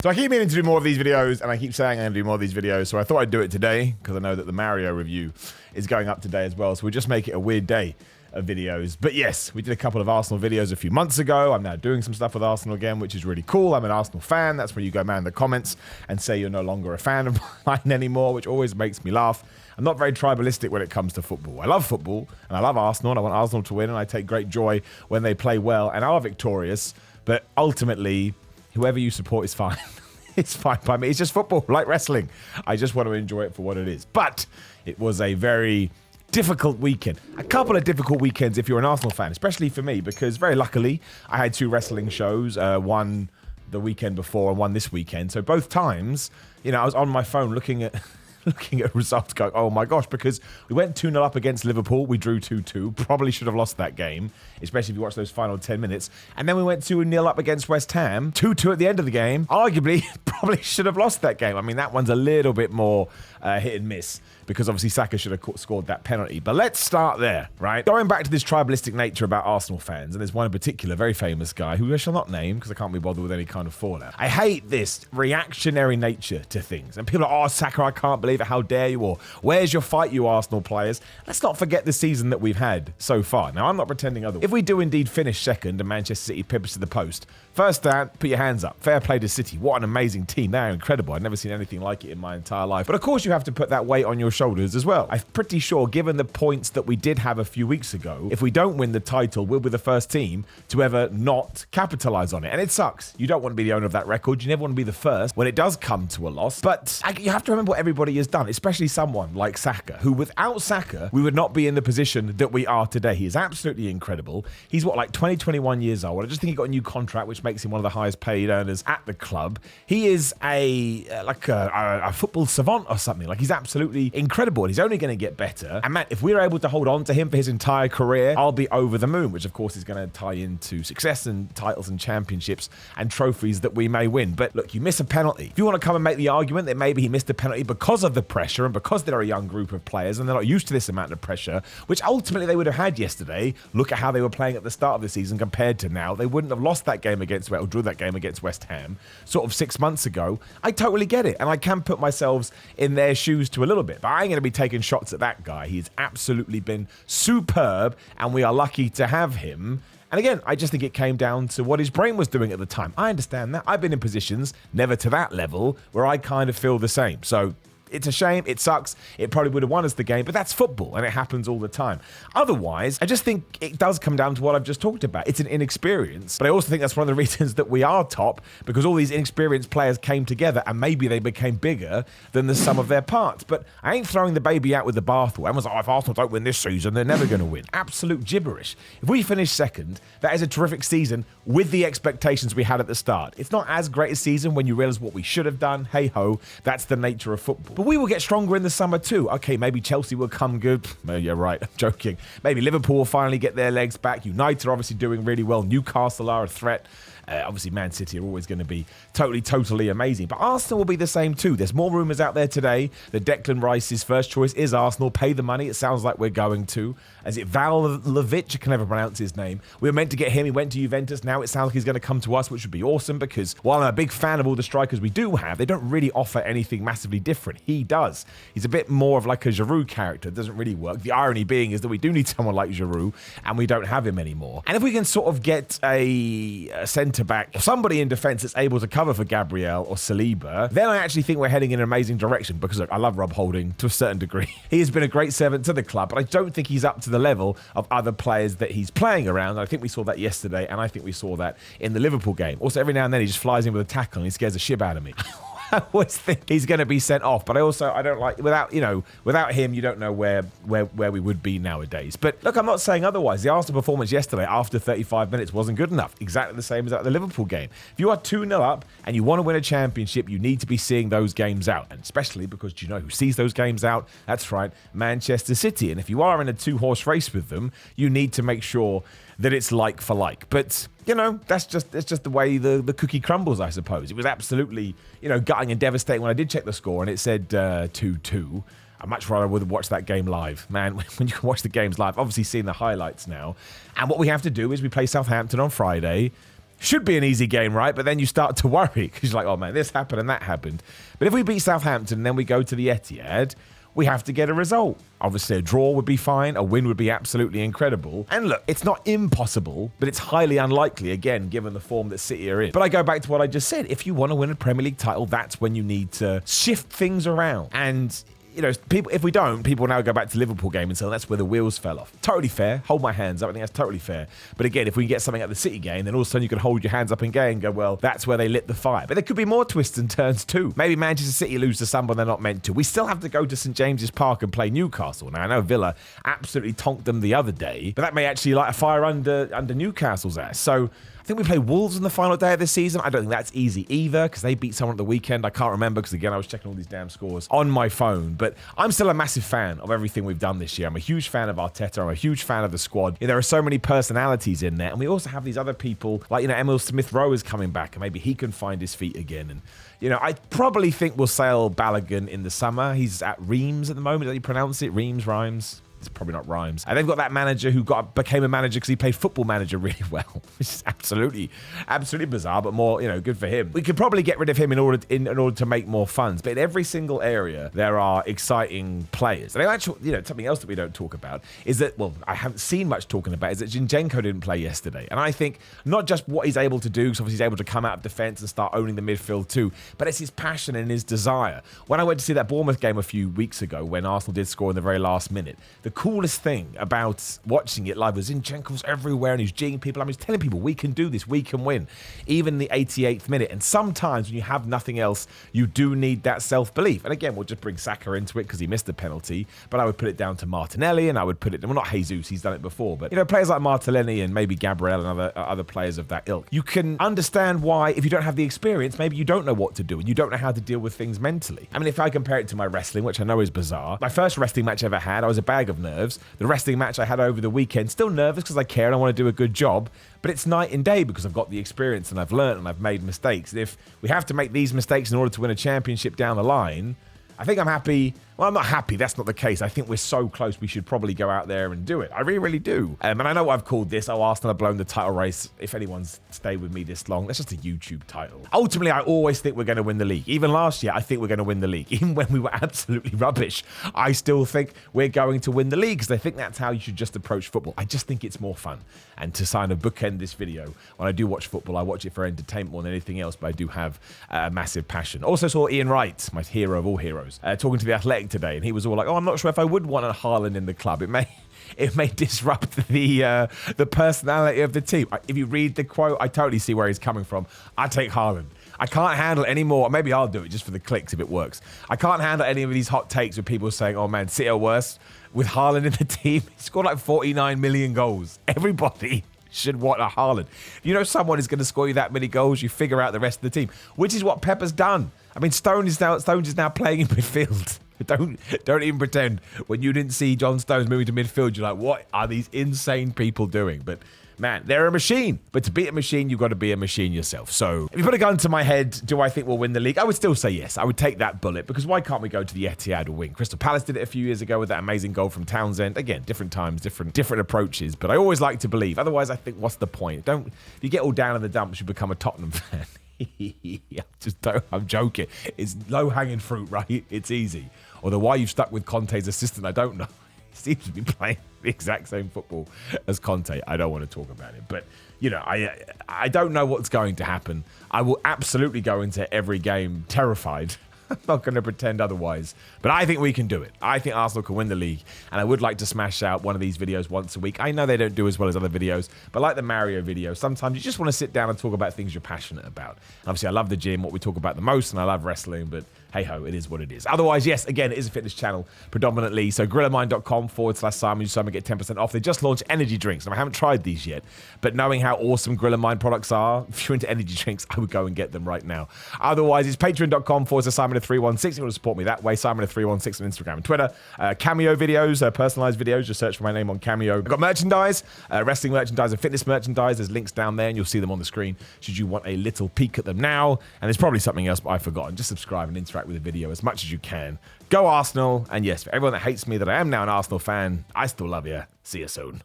So I keep meaning to do more of these videos, and I keep saying I'm going to do more of these videos, so I thought I'd do it today, because I know that the Mario review is going up today as well, so we'll just make it a weird day of videos. But yes, we did a couple of Arsenal videos a few months ago. I'm now doing some stuff with Arsenal again, which is really cool. I'm an Arsenal fan. That's where you go man in the comments and say you're no longer a fan of mine anymore, which always makes me laugh. I'm not very tribalistic when it comes to football. I love football, and I love Arsenal, and I want Arsenal to win, and I take great joy when they play well and are victorious. But ultimately, whoever you support is fine. It's fine by me. It's just football, like wrestling. I just want to enjoy it for what it is. But it was a very difficult weekend. A couple of difficult weekends if you're an Arsenal fan, especially for me, because very luckily I had two wrestling shows, one the weekend before and one this weekend. So both times, you know, I was on my phone looking at results going, oh my gosh, because we went 2-0 up against Liverpool. We drew 2-2. Probably should have lost that game, especially if you watch those final 10 minutes. And then we went 2-0 up against West Ham. 2-2 at the end of the game. Arguably, probably should have lost that game. I mean, that one's a little bit more hit and miss, because obviously Saka should have scored that penalty. But let's start there, right? Going back to this tribalistic nature about Arsenal fans, and there's one in particular, very famous guy, who I shall not name because I can't be bothered with any kind of fallout. I hate this reactionary nature to things. And people are, oh, Saka, I can't believe it, how dare you, or where's your fight, you Arsenal players? Let's not forget the season that we've had so far. Now, I'm not pretending otherwise. If we do indeed finish second and Manchester City pivots to the post, first down, put your hands up. Fair play to City. What an amazing team. They're incredible. I've never seen anything like it in my entire life. But of course, you have to put that weight on your shoulders as well. I'm pretty sure, given the points that we did have a few weeks ago, if we don't win the title, we'll be the first team to ever not capitalize on it. And it sucks. You don't want to be the owner of that record. You never want to be the first when it does come to a loss. But you have to remember what everybody has done, especially someone like Saka, who without Saka, we would not be in the position that we are today. He is absolutely incredible. He's like 20, 21 years old. I just think he got a new contract, which makes him one of the highest paid earners at the club. He is a football savant or something. Like, he's absolutely incredible, and he's only going to get better. And man, if we're able to hold on to him for his entire career, I'll be over the moon, which of course is going to tie into success and titles and championships and trophies that we may win. But look, you miss a penalty. If you want to come and make the argument that maybe he missed a penalty because of the pressure and because they're a young group of players and they're not used to this amount of pressure, which ultimately they would have had yesterday, look at how they were playing at the start of the season compared to now. They wouldn't have lost that game against, or drew that game against West Ham sort of 6 months ago. I totally get it, and I can put myself in their shoes to a little bit, but I ain't going to be taking shots at that guy. He's absolutely been superb, and we are lucky to have him. And again, I just think it came down to what his brain was doing at the time. I understand that. I've been in positions, never to that level, where I kind of feel the same. So it's a shame. It sucks. It probably would have won us the game, but that's football, and it happens all the time. Otherwise, I just think it does come down to what I've just talked about. It's an inexperience, but I also think that's one of the reasons that we are top, because all these inexperienced players came together, and maybe they became bigger than the sum of their parts. But I ain't throwing the baby out with the bathwater. Everyone's like, oh, if Arsenal don't win this season, they're never going to win. Absolute gibberish. If we finish second, that is a terrific season with the expectations we had at the start. It's not as great a season when you realize what we should have done. Hey-ho, that's the nature of football. But we will get stronger in the summer too. Okay, maybe Chelsea will come good. Maybe you're right, I'm joking. Maybe Liverpool will finally get their legs back. United are obviously doing really well. Newcastle are a threat. Obviously, Man City are always going to be totally amazing. But Arsenal will be the same too. There's more rumours out there today that Declan Rice's first choice is Arsenal. Pay the money. It sounds like we're going to. Is it Vlahovic? I can never pronounce his name. We were meant to get him. He went to Juventus. Now it sounds like he's going to come to us, which would be awesome, because while I'm a big fan of all the strikers we do have, they don't really offer anything massively different. He does. He's a bit more of like a Giroud character. It doesn't really work. The irony being is that we do need someone like Giroud, and we don't have him anymore. And if we can sort of get a centre-back, or somebody in defence that's able to cover for Gabriel or Saliba, then I actually think we're heading in an amazing direction, because look, I love Rob Holding to a certain degree. He has been a great servant to the club, but I don't think he's up to the level of other players that he's playing around. I think we saw that yesterday, and I think we saw that in the Liverpool game. Also, every now and then he just flies in with a tackle and he scares the shit out of me. I always think he's going to be sent off, but I don't like, without him, you don't know where we would be nowadays. But look, I'm not saying otherwise. The Arsenal performance yesterday after 35 minutes wasn't good enough. Exactly the same as at the Liverpool game. If you are 2-0 up and you want to win a championship, you need to be seeing those games out. And especially because, do you know who sees those games out? That's right, Manchester City. And if you are in a two-horse race with them, you need to make sure that it's like for like. But you know, it's just the way the cookie crumbles, I suppose. It was absolutely, gutting and devastating when I did check the score and it said 2-2. I much rather would have watched that game live. Man, when you can watch the games live, obviously seeing the highlights now. And what we have to do is we play Southampton on Friday. Should be an easy game, right? But then you start to worry because you're like, oh man, this happened and that happened. But if we beat Southampton and then we go to the Etihad, we have to get a result. Obviously, a draw would be fine. A win would be absolutely incredible. And look, it's not impossible, but it's highly unlikely, again, given the form that City are in. But I go back to what I just said. If you want to win a Premier League title, that's when you need to shift things around. And you know, people, if we don't, people now go back to the Liverpool game and say, well, that's where the wheels fell off. Totally fair. Hold my hands up. I think that's totally fair. But again, if we can get something at the City game, then all of a sudden you can hold your hands up in game and go, well, that's where they lit the fire. But there could be more twists and turns too. Maybe Manchester City lose to someone they're not meant to. We still have to go to St James's Park and play Newcastle. Now, I know Villa absolutely tonked them the other day, but that may actually light a fire under Newcastle's ass. So I think we play Wolves on the final day of the season. I don't think that's easy either because they beat someone at the weekend. I can't remember because, again, I was checking all these damn scores on my phone. But I'm still a massive fan of everything we've done this year. I'm a huge fan of Arteta. I'm a huge fan of the squad. There are so many personalities in there. And we also have these other people like, Emil Smith-Rowe is coming back and maybe he can find his feet again. And, I probably think we'll sail Balogun in the summer. He's at Reims at the moment. How do you pronounce it? Rhymes? It's probably not rhymes. And they've got that manager who became a manager because he played Football Manager really well, which is absolutely bizarre, but more, good for him. We could probably get rid of him in order to make more funds. But in every single area, there are exciting players. And actually, something else that we don't talk about is that, well, I haven't seen much talking about, is that Zinchenko didn't play yesterday. And I think not just what he's able to do, because obviously he's able to come out of defence and start owning the midfield too, but it's his passion and his desire. When I went to see that Bournemouth game a few weeks ago, when Arsenal did score in the very last minute, the coolest thing about watching it live was Zinchenko's everywhere and he's jigging people. He's telling people, we can do this, we can win. Even the 88th minute. And sometimes when you have nothing else, you do need that self-belief. And again, we'll just bring Saka into it because he missed the penalty. But I would put it down to Martinelli and I would put it, well, not Jesus, he's done it before. But, players like Martinelli and maybe Gabriel and other players of that ilk. You can understand why, if you don't have the experience, maybe you don't know what to do and you don't know how to deal with things mentally. I mean, if I compare it to my wrestling, which I know is bizarre, my first wrestling match I ever had, I was a bag of nerves. The wrestling match I had over the weekend, still nervous because I care and I want to do a good job, but it's night and day because I've got the experience and I've learned and I've made mistakes. And if we have to make these mistakes in order to win a championship down the line, I think I'm happy. Well, I'm not happy. That's not the case. I think we're so close we should probably go out there and do it. I really, really do. And I know what I've called this. Oh, Arsenal have blown the title race. If anyone's stayed with me this long, that's just a YouTube title. Ultimately, I always think we're going to win the league. Even last year, I think we're going to win the league. Even when we were absolutely rubbish, I still think we're going to win the league because I think that's how you should just approach football. I just think it's more fun. And to sign a bookend this video, when I do watch football, I watch it for entertainment more than anything else, but I do have a massive passion. Also saw Ian Wright, my hero of all heroes, talking to The Athletic today, and he was all like, oh, I'm not sure if I would want a Haaland in the club. It may disrupt the personality of the team. If you read the quote, I totally see where he's coming from. I take Haaland. I can't handle it anymore. Maybe I'll do it just for the clicks if it works. I can't handle any of these hot takes with people saying, oh man, City are worse. With Haaland in the team, he scored like 49 million goals. Everybody should want a Haaland. If someone is going to score you that many goals, you figure out the rest of the team, which is what Pep has done. I mean, Stones is now playing in midfield. Don't even pretend. When you didn't see John Stones moving to midfield, you're like, what are these insane people doing? But man, they're a machine. But to beat a machine, you've got to be a machine yourself. So if you put a gun to my head, do I think we'll win the league? I would still say yes. I would take that bullet because why can't we go to the Etihad or win? Crystal Palace did it a few years ago with that amazing goal from Townsend. Again, different times, different approaches. But I always like to believe. Otherwise, I think, what's the point? If you get all down in the dumps, you become a Tottenham fan. I'm joking. It's low-hanging fruit, right? It's easy. Although why you've stuck with Conte's assistant, I don't know. He seems to be playing the exact same football as Conte. I don't want to talk about it. But, I don't know what's going to happen. I will absolutely go into every game terrified. I'm not going to pretend otherwise. But I think we can do it. I think Arsenal can win the league. And I would like to smash out one of these videos once a week. I know they don't do as well as other videos. But like the Mario video, sometimes you just want to sit down and talk about things you're passionate about. And obviously, I love the gym, what we talk about the most. And I love wrestling. But hey-ho, it is what it is. Otherwise, yes, again, it is a fitness channel predominantly. So GorillaMind.com/Simon. Use Simon, get 10% off. They just launched energy drinks. Now, I haven't tried these yet. But knowing how awesome Gorilla Mind products are, if you're into energy drinks, I would go and get them right now. Otherwise, it's patreon.com/Simon316 if you want to support me that way. Simon316 on Instagram and Twitter. Cameo videos, personalized videos. Just search for my name on Cameo. I've got merchandise, wrestling merchandise and fitness merchandise. There's links down there and you'll see them on the screen should you want a little peek at them now. And there's probably something else, but I've forgotten. Just subscribe and interact with the video as much as you can. Go Arsenal. And yes, for everyone that hates me that I am now an Arsenal fan, I still love you. See you soon.